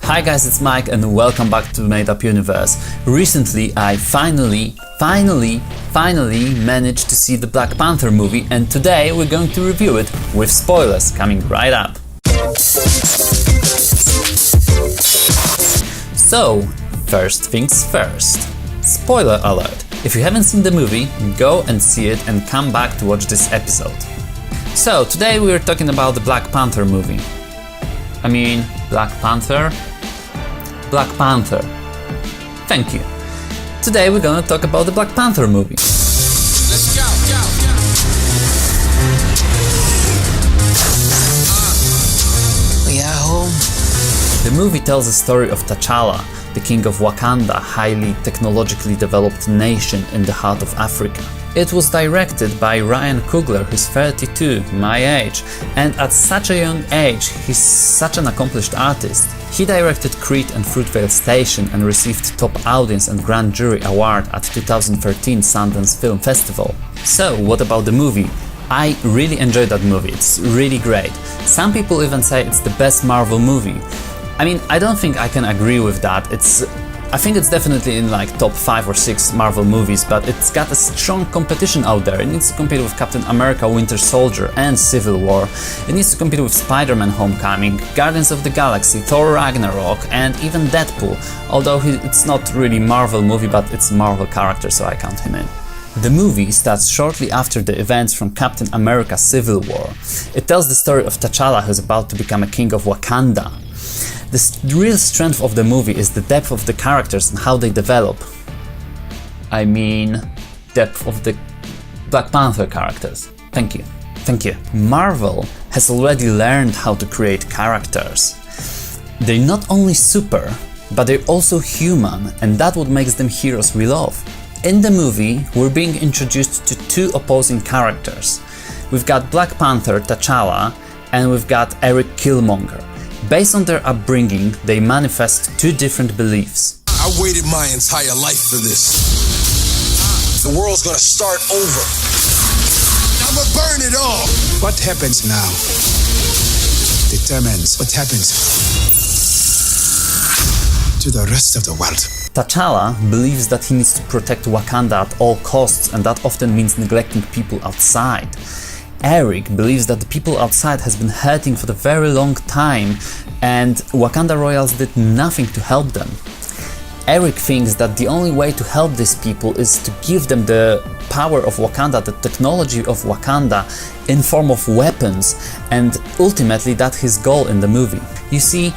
Hi guys, it's Mike and welcome back to Made Up Universe. Recently I finally managed to see the Black Panther movie, and today we're going to review it with spoilers coming right up. So, first things first. Spoiler alert. If you haven't seen the movie, go and see it and come back to watch this episode. So, today we're talking about the Black Panther movie. Black Panther? Black Panther. Thank you. Today we're gonna talk about the Black Panther movie. Let's go. We are home. The movie tells the story of T'Challa, the king of Wakanda, highly technologically developed nation in the heart of Africa. It was directed by Ryan Coogler, who's 32, my age, and at such a young age, he's such an accomplished artist. He directed Creed and Fruitvale Station and received Top Audience and Grand Jury Award at 2013 Sundance Film Festival. So, what about the movie? I really enjoyed that movie, it's really great. Some people even say it's the best Marvel movie. I don't think I can agree with that. I think it's definitely in like top 5 or 6 Marvel movies, but it's got a strong competition out there. It needs to compete with Captain America, Winter Soldier and Civil War. It needs to compete with Spider-Man Homecoming, Guardians of the Galaxy, Thor Ragnarok and even Deadpool, although it's not really Marvel movie, but it's a Marvel character, so I count him in. The movie starts shortly after the events from Captain America Civil War. It tells the story of T'Challa, who's about to become a king of Wakanda. The real strength of the movie is the depth of the characters and how they develop. Depth of the Black Panther characters. Thank you. Marvel has already learned how to create characters. They're not only super, but they're also human, and that's what makes them heroes we love. In the movie, we're being introduced to two opposing characters. We've got Black Panther, T'Challa, and we've got Eric Killmonger. Based on their upbringing, they manifest two different beliefs. I waited my entire life for this. The world's gonna start over. I'ma burn it all. What happens now determines what happens to the rest of the world. T'Challa believes that he needs to protect Wakanda at all costs, and that often means neglecting people outside. Eric believes that the people outside has been hurting for a very long time and Wakanda royals did nothing to help them. Eric thinks that the only way to help these people is to give them the power of Wakanda, the technology of Wakanda in form of weapons, and ultimately that's his goal in the movie. You see,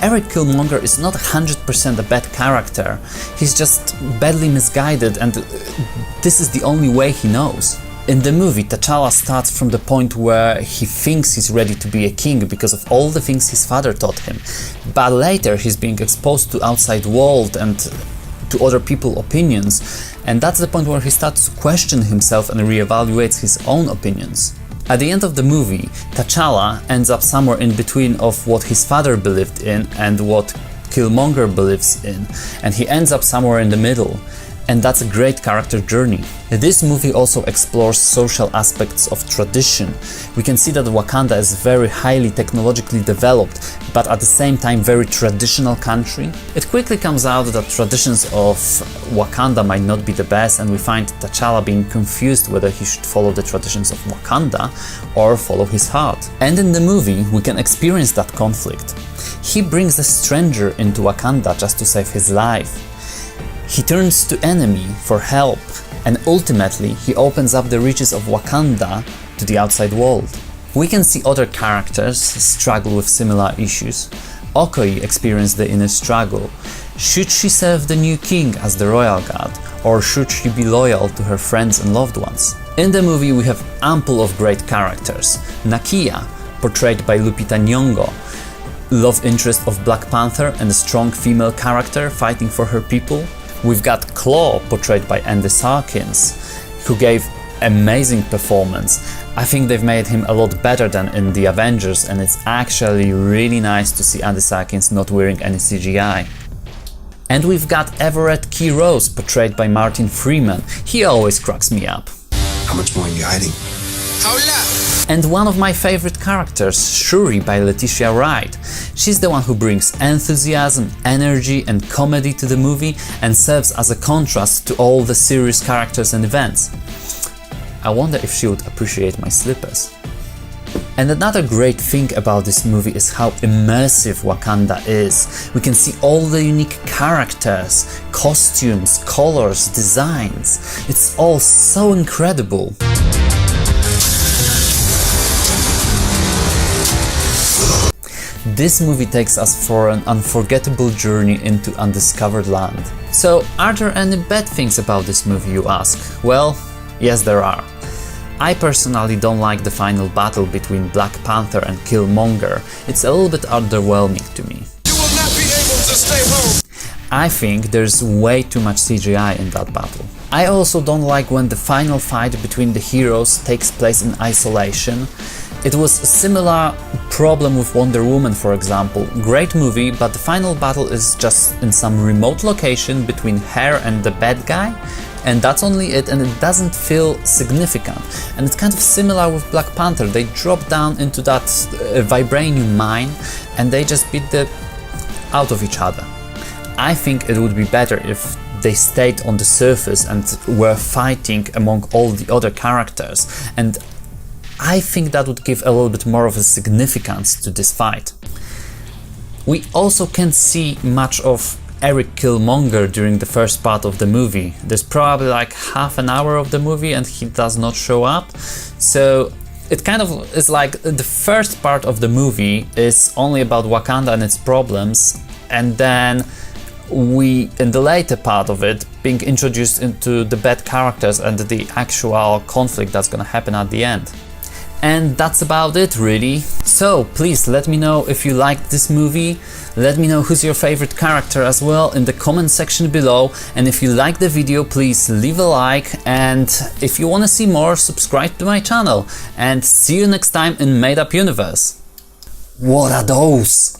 Eric Killmonger is not 100% a bad character, he's just badly misguided and this is the only way he knows. In the movie, T'Challa starts from the point where he thinks he's ready to be a king because of all the things his father taught him. But later he's being exposed to outside world and to other people's opinions, and that's the point where he starts to question himself and reevaluates his own opinions. At the end of the movie, T'Challa ends up somewhere in between of what his father believed in and what Killmonger believes in, and he ends up somewhere in the middle. And that's a great character journey. This movie also explores social aspects of tradition. We can see that Wakanda is very highly technologically developed, but at the same time very traditional country. It quickly comes out that traditions of Wakanda might not be the best, and we find T'Challa being confused whether he should follow the traditions of Wakanda or follow his heart. And in the movie, we can experience that conflict. He brings a stranger into Wakanda just to save his life. He turns to enemy for help, and ultimately he opens up the reaches of Wakanda to the outside world. We can see other characters struggle with similar issues. Okoye experienced the inner struggle. Should she serve the new king as the royal guard, or should she be loyal to her friends and loved ones? In the movie we have ample of great characters. Nakia, portrayed by Lupita Nyong'o, love interest of Black Panther and a strong female character fighting for her people. We've got Claw, portrayed by Andy Serkis, who gave amazing performance. I think they've made him a lot better than in The Avengers, and it's actually really nice to see Andy Serkis not wearing any CGI. And we've got Everett Key Rose, portrayed by Martin Freeman. He always cracks me up. How much more are you hiding? Hola! And one of my favorite characters, Shuri by Letitia Wright. She's the one who brings enthusiasm, energy and comedy to the movie and serves as a contrast to all the serious characters and events. I wonder if she would appreciate my slippers. And another great thing about this movie is how immersive Wakanda is. We can see all the unique characters, costumes, colors, designs. It's all so incredible. This movie takes us for an unforgettable journey into undiscovered land. So, are there any bad things about this movie, you ask? Well, yes, there are. I personally don't like the final battle between Black Panther and Killmonger. It's a little bit underwhelming to me. You will not be able to stay home! I think there's way too much CGI in that battle. I also don't like when the final fight between the heroes takes place in isolation. It was a similar problem with Wonder Woman, for example. Great movie, but the final battle is just in some remote location between her and the bad guy, and that's only it, and it doesn't feel significant. And it's kind of similar with Black Panther. They drop down into that vibranium mine and they just beat the out of each other. I think it would be better if they stayed on the surface and were fighting among all the other characters, and I think that would give a little bit more of a significance to this fight. We also can't see much of Eric Killmonger during the first part of the movie. There's probably like half an hour of the movie and he does not show up. So it kind of is like the first part of the movie is only about Wakanda and its problems, and then we, in the later part of it, being introduced into the bad characters and the actual conflict that's gonna happen at the end. And that's about it, really. So please let me know if you liked this movie. Let me know who's your favorite character as well in the comment section below. And if you like the video, please leave a like. And if you want to see more, subscribe to my channel. And see you next time in Made Up Universe. What are those?